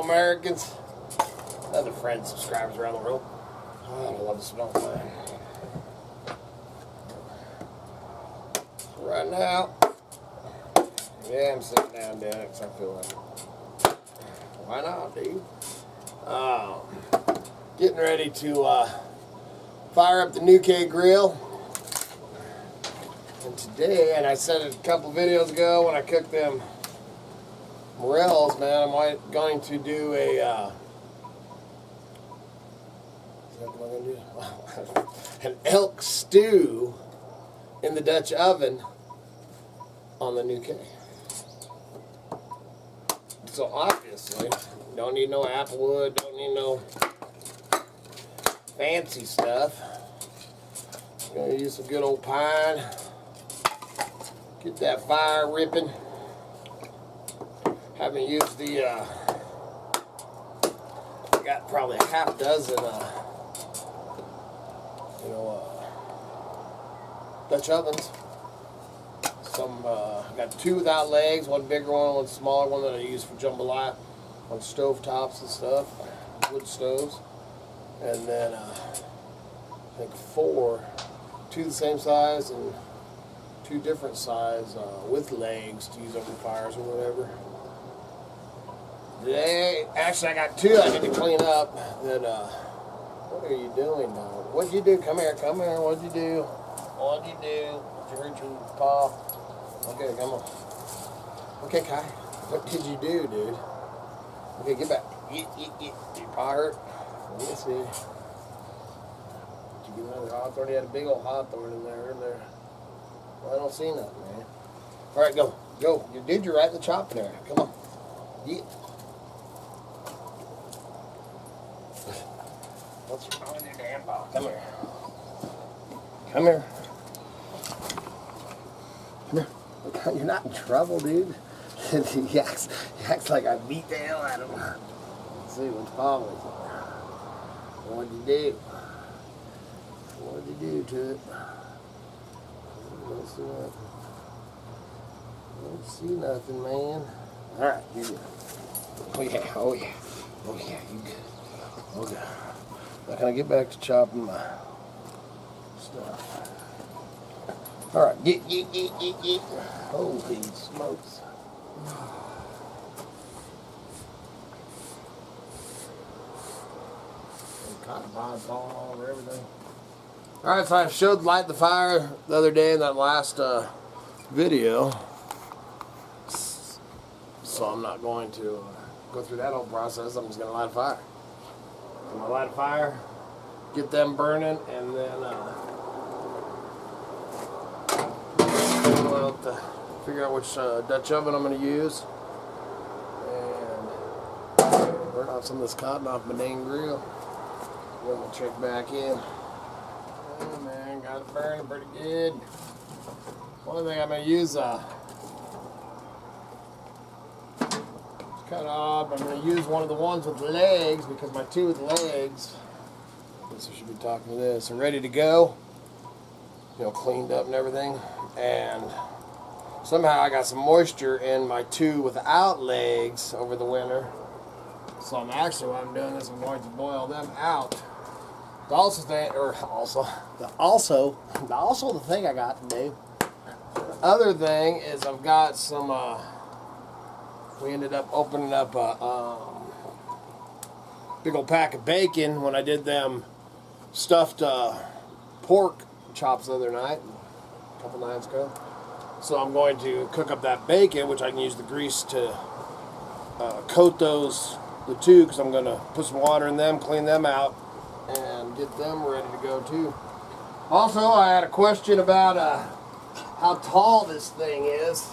Americans, other friends, subscribers around the world. Oh, I love the smell of that. Right now, yeah, I'm sitting down doing it because I feel like it. Why not, dude? Getting ready to fire up the NUKE grill. And today, and I said it a couple videos ago when I cooked them morels, man, I'm going to do a an elk stew in the Dutch oven on the NUKE. So obviously, don't need no applewood, don't need no fancy stuff. I'm gonna use some good old pine. Get that fire ripping. Haven't used the, I got probably a half dozen, Dutch ovens. Some, got two without legs, one bigger one smaller one that I use for jambalaya on stove tops and stuff, wood stoves. And then, I think two the same size and two different size with legs to use over fires or whatever. Today, actually I got two I need to clean up. That what are you doing now? What'd you do? Come here, what'd you do? What'd you do? Did you hurt your paw? Okay, come on. Okay, Kai. What did you do, dude? Okay, get back. Get. Your paw hurt? Let me see. Did you get another hawthorn? You had a big old hawthorn in there. Well, I don't see nothing, man. All right, go. Dude, you're right in the chopping area. Come on. Get. What's wrong with your damn paw? Come here. Come here. You're not in trouble, dude. he acts like I beat the hell out of him. Let's see what's wrong with it. What'd you do? What'd you do to it? Don't see nothing, man. All right, you're good. Oh yeah, you good. Okay. Now can I get back to chopping my stuff? All right, get. Holy smokes. Cotton bud falling all over everything. All right, so I showed light the fire the other day in that last video. So I'm not going to go through that whole process. I'm just going to light a fire. I'm going to light a fire, get them burning, and then figure out which Dutch oven I'm going to use, and burn off some of this cotton off my dang grill. Then we'll check back in. Oh man, got it burning pretty good. One thing I'm going to use, it's kind of odd, but I'm going to use one of the ones with legs because my two with legs, I guess I should be talking to this, are ready to go. Cleaned up and everything. And somehow I got some moisture in my two without legs over the winter. So I'm actually, while I'm doing this, I'm going to boil them out. The thing I got to do. The other thing is I've got some, we ended up opening up a big old pack of bacon when I did them stuffed pork chops the other night, a couple nights ago. So I'm going to cook up that bacon, which I can use the grease to coat the two, because I'm going to put some water in them, clean them out, and get them ready to go too. Also, I had a question about how tall this thing is.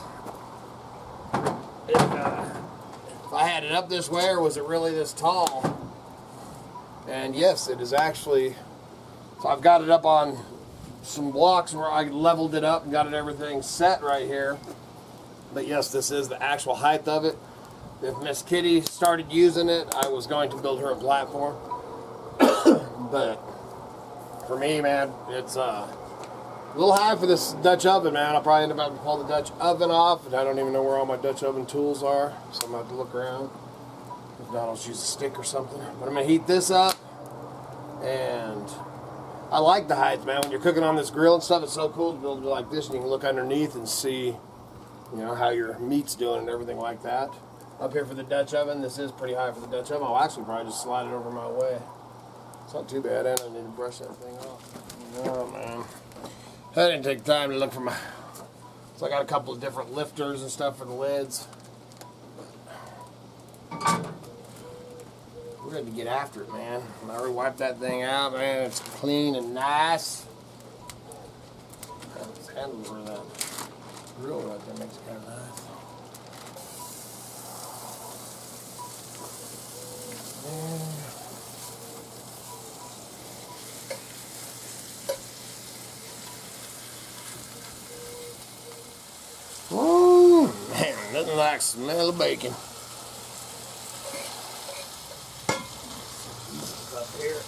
If I had it up this way, or was it really this tall? And yes, it is actually. So I've got it up on some blocks where I leveled it up and got everything set right here. But yes, this is the actual height of it. If Miss Kitty started using it, I was going to build her a platform. But for me, man, it's a little high for this Dutch oven, man. I'll probably end up having to pull the Dutch oven off, and I don't even know where all my Dutch oven tools are, so I'm going to have to look around and I'll just use a stick or something. But I'm gonna heat this up, and I like the hides, man. When you're cooking on this grill and stuff, it's so cool to be able to do like this, and you can look underneath and see, you know, how your meat's doing and everything like that. Up here for the Dutch oven, this is pretty high for the Dutch oven. I'll actually probably just slide it over my way. It's not too bad, and I need to brush that thing off. Oh man, I didn't take time to look for my. So I got a couple of different lifters and stuff for the lids. We're ready to get after it, man. I already wiped that thing out, man. It's clean and nice. This handle for that grill right there makes it kind of nice. Oh man, nothing like the smell of bacon. Up here.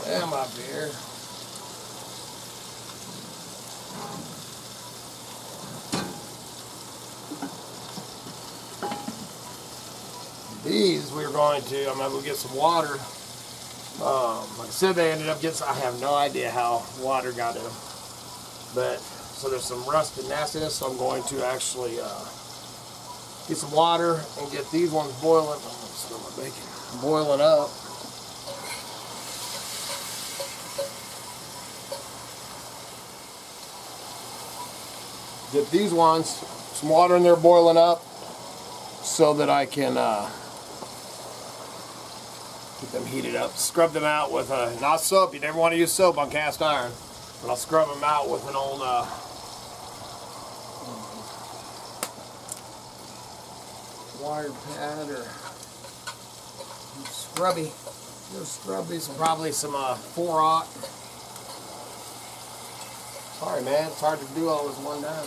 Them up here. These we're going to, I'm going to go get some water. Like I said, they ended up getting, I have no idea how water got in them. But, so there's some rust and nastiness, so I'm going to actually get some water and get these ones boiling. I'm going to spill my bacon. Boiling up. Get these ones, some water in there boiling up so that I can get them heated up. Scrub them out with not soap. You never want to use soap on cast iron, but I'll scrub them out with an old wire pad or scrubby. Probably some 4-aught. Sorry, man. It's hard to do all this one time.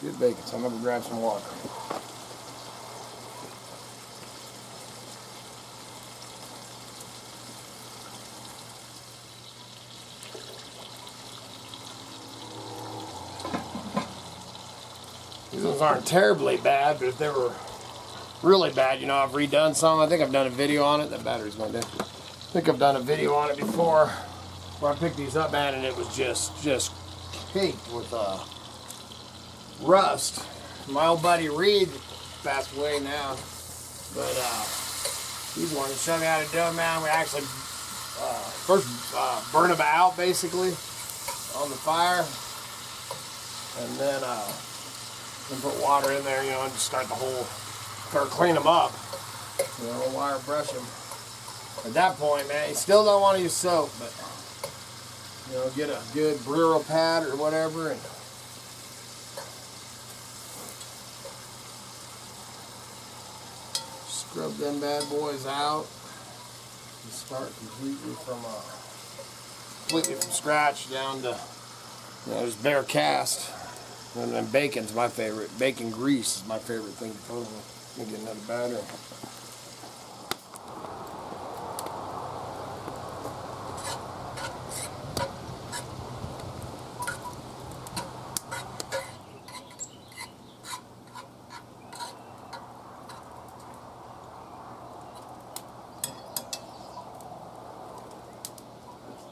Good bacon, so I'm going to grab some water. These ones aren't terribly bad, but if they were really bad, you know, I've redone some. I think I've done a video on it. That battery's going down. I think I've done a video on it before where I picked these up, man, and it was just caked with rust. My old buddy Reed passed away now, but he's one to show me how to do it, man. We actually first burn them out basically on the fire, and then put water in there, you know, and just start clean them up, you know, wire brush them. At that point, man, you still don't want to use soap, but you know, get a good Brillo pad or whatever and scrub them bad boys out and start completely from scratch down to, you know, just bare cast. And then bacon's my favorite. Bacon grease is my favorite thing to put on. Let me get another battery.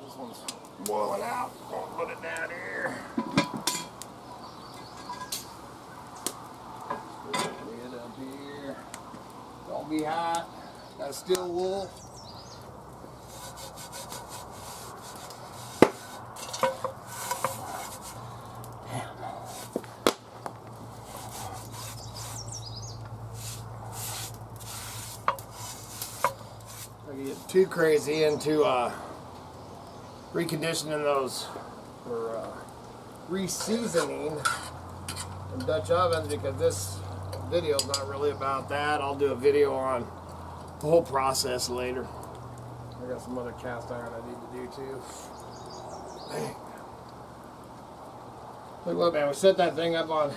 This one's boiling out. I'll put it down here. Don't be hot. Got steel wool. I get too crazy into reconditioning those or re-seasoning in Dutch ovens, because this video's not really about that. I'll do a video on the whole process later. I got some other cast iron I need to do too. Dang. Look what, man, we set that thing up on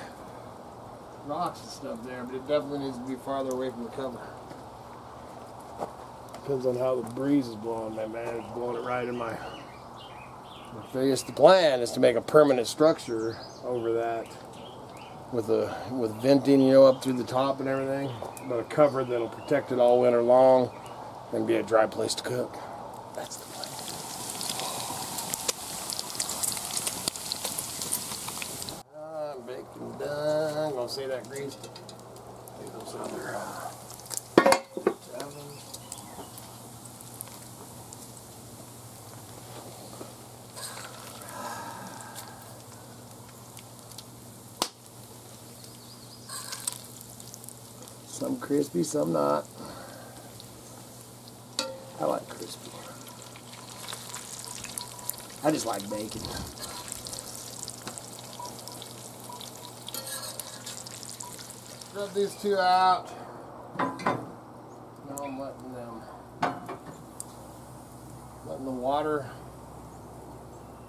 rocks and stuff there, but it definitely needs to be farther away from the cover. Depends on how the breeze is blowing, man. It's blowing it right in my face. The plan is to make a permanent structure over that with venting, you know, up through the top and everything, but a cover that'll protect it all winter long and be a dry place to cook. That's the plan. Bacon done. Gonna see that grease. Leave those out there. Some crispy, some not. I like crispy. I just like bacon. Rub these two out. Now I'm letting the water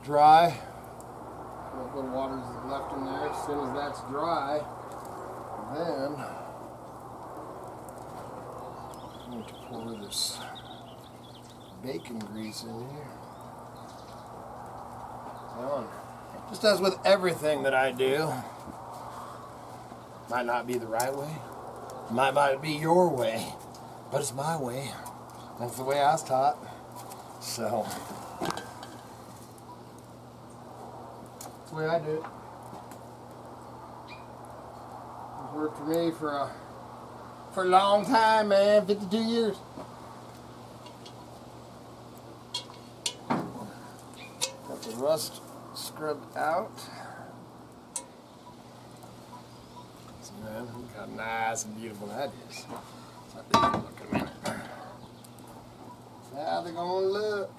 dry. What little water is left in there. As soon as that's dry, then I'm going to pour this bacon grease in here. On. Just as with everything that I do, might not be the right way, might not be your way, but it's my way. That's the way I was taught. So that's the way I do it. It's worked for me for a long time, man. 52 years. Got the rust scrubbed out. See, man, look how nice and beautiful that is. So these will look in a minute. That's how they're gonna look.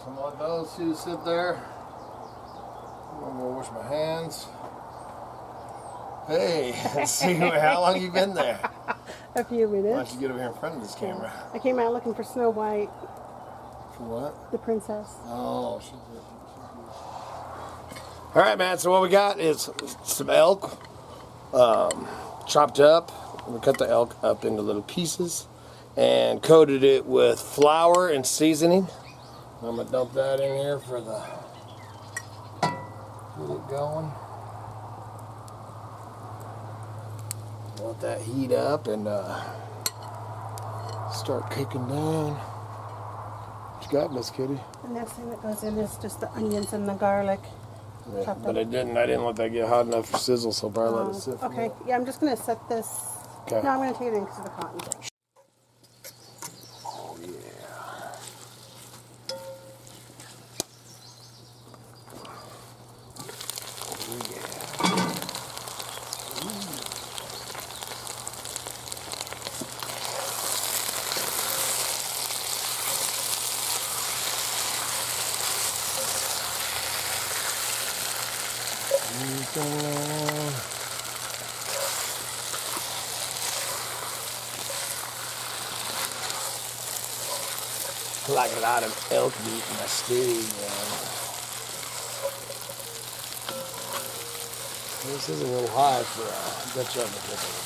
I'm gonna let those two sit there. I'm gonna go wash my hands. Hey, let's see how long you been there. A few minutes. Why don't you get over here in front of this camera? I came out looking for Snow White. For what? The princess. Oh, she's good. All right, man. So what we got is some elk, chopped up. We cut the elk up into little pieces and coated it with flour and seasoning. I'm gonna dump that in here for the get it going. Let that heat up and start cooking down. What you got, Miss Kitty? The next thing that goes in is just the onions and the garlic. Yeah, but I didn't let that get hot enough for sizzle, so I'll probably let it sit. Okay, yeah, I'm just gonna set this. Okay. No, I'm gonna take it in because of the cotton thing. Oh yeah. I like a lot of elk meat in my stew, This is a little high for Dutch oven cooking.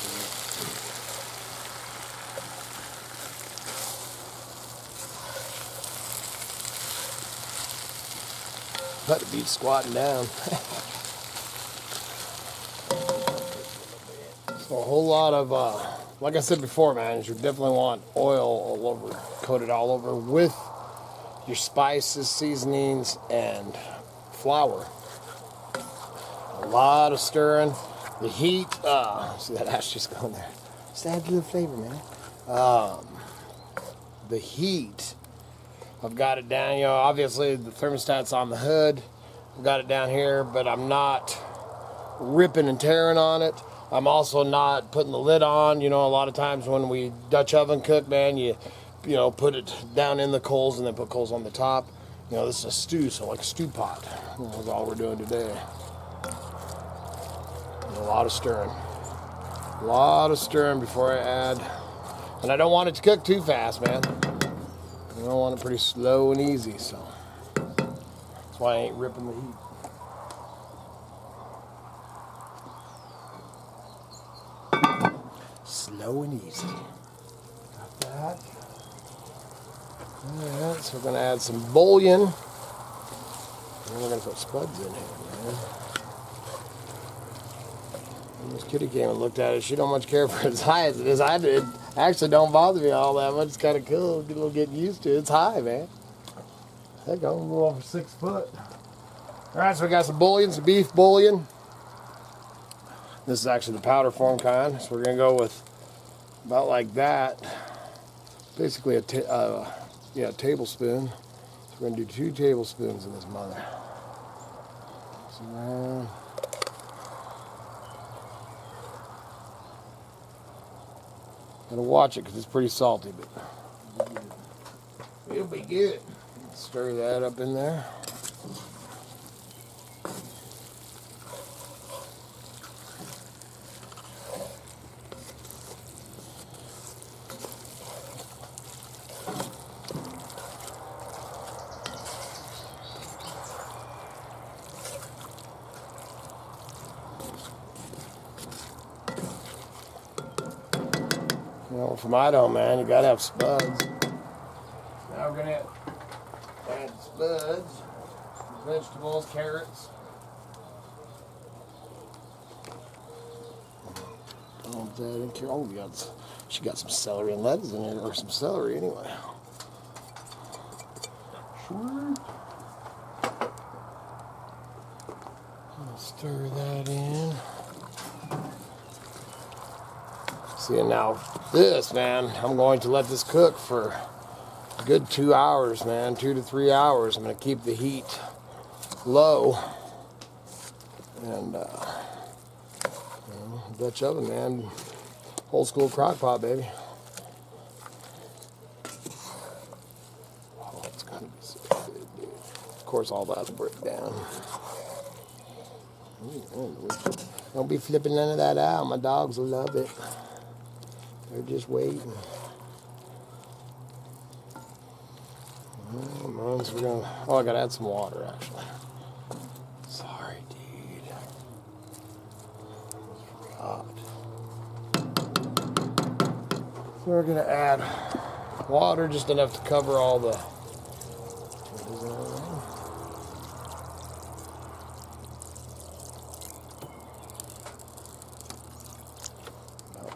But it beats squatting down. So a whole lot of, like I said before, man, you definitely want oil all over, coated all over with your spices, seasonings, and flour. A lot of stirring. The heat, see that ash just going there. Just add a little flavor, man. The heat, I've got it down, obviously the thermostat's on the hood. I've got it down here, but I'm not ripping and tearing on it. I'm also not putting the lid on. A lot of times when we Dutch oven cook, man, you put it down in the coals and then put coals on the top. This is a stew, so like a stew pot. That's all we're doing today. And a lot of stirring. A lot of stirring before I add. And I don't want it to cook too fast, man. You don't want it pretty slow and easy, so that's why I ain't ripping the heat. Slow and easy. Got that. Alright, so we're going to add some bouillon. And we're going to put spuds in here, man. And this kitty came and looked at it. She don't much care for it as high as it is. I did. Actually don't bother me all that much. It's kind of cool. Get a little getting used to it. It's high, man. Heck, I'm going to go over 6 foot. Alright, so we got some bouillon, some beef bouillon. This is actually the powder form kind. So we're going to go with about like that. Basically a tablespoon. So we're going to do 2 tablespoons in this mother. So, gotta watch it because it's pretty salty, but it'll be good. Stir that up in there. You know, from Idaho, man, you gotta have spuds. Now we're gonna add spuds, vegetables, carrots. Dump that in here. Oh, yeah, she got some celery and lettuce in here, or some celery anyway. Sure. Stir that in. See, and now this, man, I'm going to let this cook for a good 2 hours, man, 2 to 3 hours. I'm going to keep the heat low. And, Dutch oven, man. Old school crock pot, baby. Oh, it's going to be so good, dude. Of course, all that'll break down. Don't be flipping none of that out. My dogs will love it. They're just waiting. Oh, so we're gonna, I gotta add some water, actually. Sorry, dude. Forgot. So we're gonna add water, just enough to cover all the.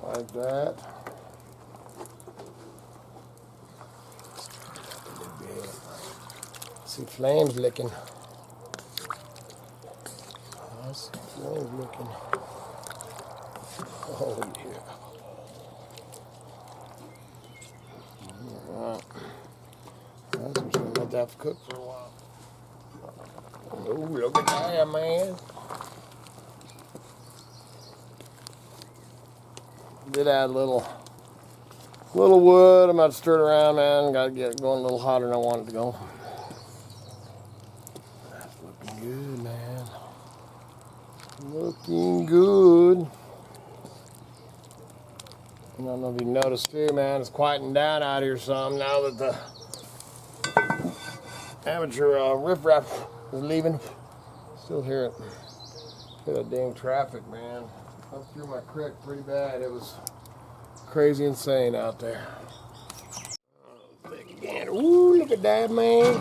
Like that. See flames licking. I see flames licking. Oh yeah. Alright. I'm just gonna let that cook for a while. Oh, look at that, man. Did add a little wood. I'm about to stir it around, man. Got to get it going a little hotter than I want it to go. That's looking good, man. Looking good. I don't know if you noticed too, man. It's quieting down out here some now that the amateur riffraff is leaving. Still hear it. Hear that dang traffic, man. Up through my creek pretty bad. It was crazy insane out there. Oh, big gander. Ooh, look at that, man.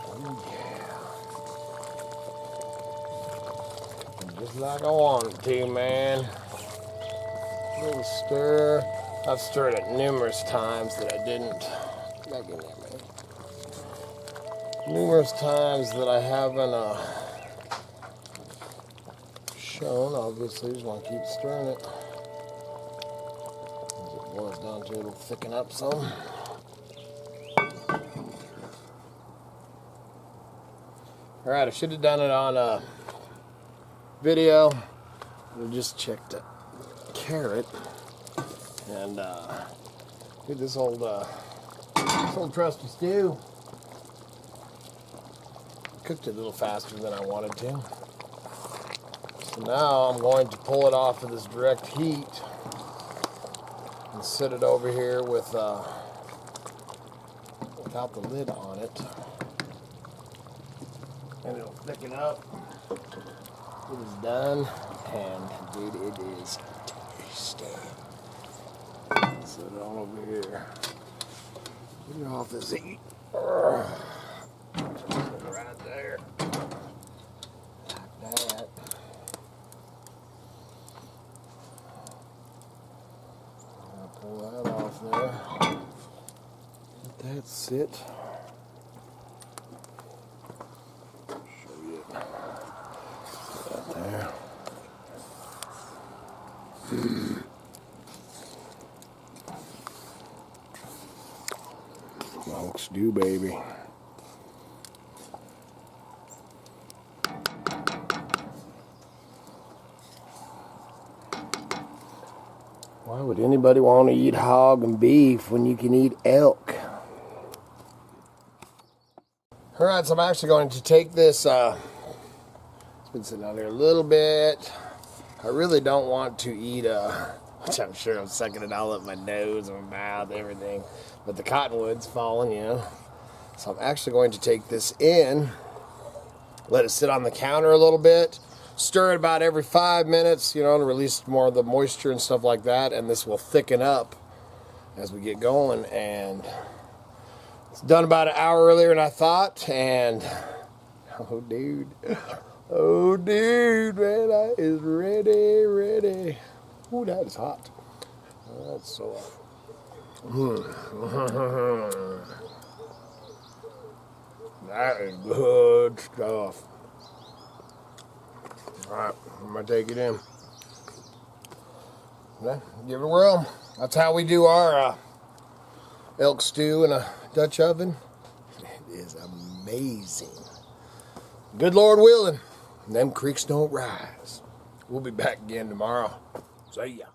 Oh, yeah. Just like I wanted to, man. A little stir. I've stirred it numerous times that I didn't. Back in there, man. Numerous times that I haven't shown. Obviously, just want to keep stirring it. As it boils down to it, it'll thicken up some. Alright, I should have done it on video. I just checked the carrot. And did this old trusty stew. Cooked it a little faster than I wanted to. So now I'm going to pull it off of this direct heat and set it over here with without the lid on it. And it'll thicken up. It is done, and dude, it is tasty. Set it all over here. Get it off this heat. Right there. Like that. I'll pull that off there. Let that sit. Show you it. Right there. Elk Stew, baby. Why would anybody want to eat hog and beef when you can eat elk? Alright, so I'm actually going to take this, it's been sitting out here a little bit. I really don't want to eat, which I'm sure I'm sucking it all up my nose and my mouth, everything. But the cottonwood's falling, you know. So I'm actually going to take this in, let it sit on the counter a little bit, stir it about every 5 minutes, you know, to release more of the moisture and stuff like that. And this will thicken up as we get going. And it's done about an hour earlier than I thought. And, oh, dude. Oh, dude, man, that is ready. Ooh, that is hot. Oh, that's so hot. That is good stuff. Alright, I'm going to take it in. Okay, give it a whirl. That's how we do our elk stew in a Dutch oven. It is amazing. Good Lord willing, them creeks don't rise. We'll be back again tomorrow. See ya.